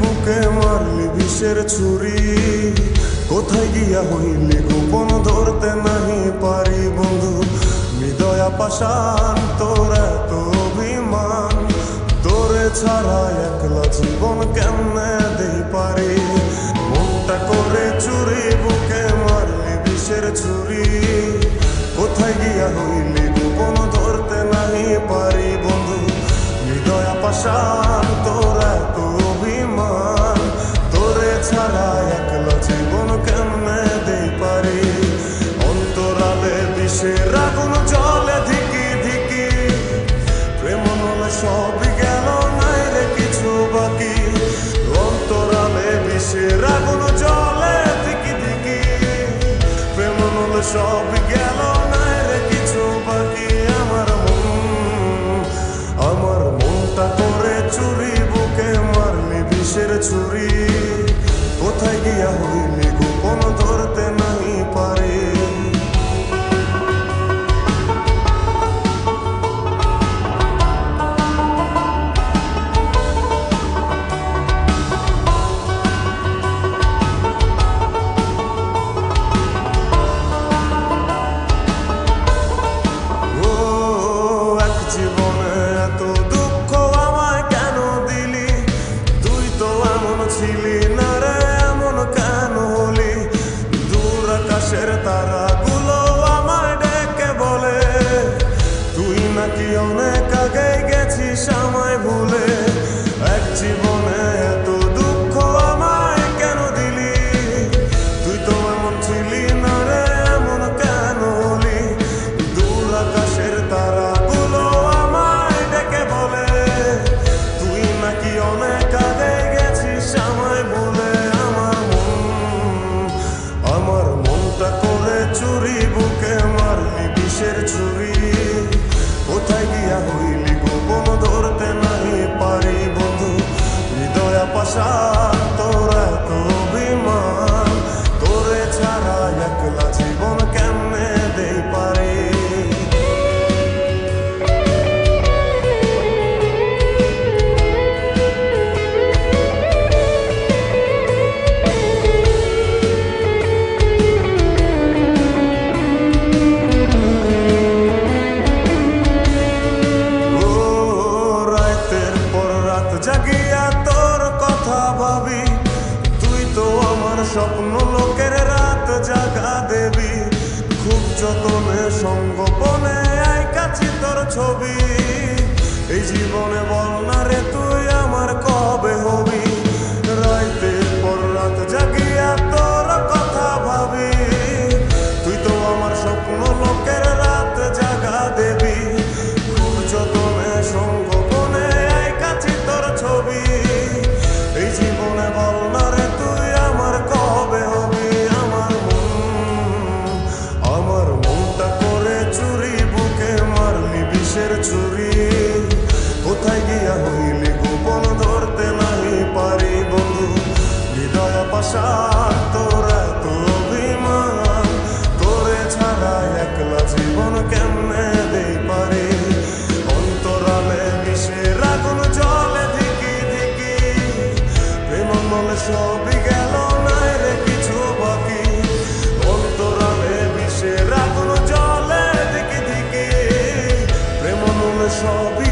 বুকে মারলি বিষের ছুরি, কোথায় গিয়া হইলি গোপন ধরতে নাহি পারি বন্ধু। হৃদয়া পাষাণ তোর এত অভিমান, তোরে ছাড়া একলা জীবন কেমনে দেই পারি। মনটা করে চুরি বুকে মারলি বিষের ছুরি, কোথায় গিয়া হইলি গোপন ধরতে নাহি পারি বন্ধু। হৃদয়া পাষাণ তোর এত অভিমান, তোরে ছাড়া একলা জীবন কেমনে দেই পারি। অন্তরালে বিষের আগুন জ্বলে ধিকি ধিকি, প্রেম নলে সবই গেল নাই রে কিছু বাকি। অন্তরালে বিষের আগুন জ্বলে ধিকি ধিকি, প্রেম নলে সবই গেল নাই রে কিছু বাকি। আমার মনটা করে চুরি বুকে মারলি বিষের ছুরি, কোথায় গিয়া হইলি গোপন ধরতে নাহি পারি। তারাগুলো আমায় ডেকে বলে, তুই নাকি অনেক আগে গেছিস আমায় ভুলে। এক জীবনে এত দুঃখ আমায় কেন দিলি, তুই তো এমন ছিলি না রে এমন কেন হলি। দূর আকাশের তারাগুলো আমায় ডেকে বলে, তুই নাকি অনেক আগে গেছিস আমায় ভুলে। আমার মনটা করে চুরি বুকে মারলি বিষের ছুরি, কোথায় গিয়া হইলি গোপন ধরতে নাহি পারি বন্ধু। হৃদয়া পাষাণ তোর এত অভিমান, তোরে ছাড়া একলা জীবন কেমনে দেই পারি। জাগিয়া তোর কথা ভাবি, তুই তো আমার স্বপ্ন লোকের রাত জাগা দেবী। খুব যতনে সঙ্গোপনে আইকাছি তোর ছবি, এই জীবনে বল না রে তুই আমার কবে হবি। রাতের পর রাত জাগিয়া তোর কথা ভাবি, তুই তো আমার স্বপ্ন লোকের রাত জাগা দেবী। খুব যতনে সঙ্গোপনে আইকাছি তোর ছবি, এই জীবনে বল না রে তুই আমার কবে হবি। আমার মনটা করে চুরি বুকে মারলি বিষের ছুরি, কোথায় গিয়া হইলি গোপন ধরতে নাহি পারি বন্ধু। হৃদয়া পাষাণ তোর এত অভিমান, তোরে ছাড়া একলা জীবন কেমনে দেই পারি। অন্তরালে বিষের আগুন জ্বলে ধিকি ধিকি, প্রেম নলে সবই গেল নাই রে কিছু বাকি। অন্তরালে বিষের আগুন জ্বলে ধিকি ধিকি, প্রেম নলে সবই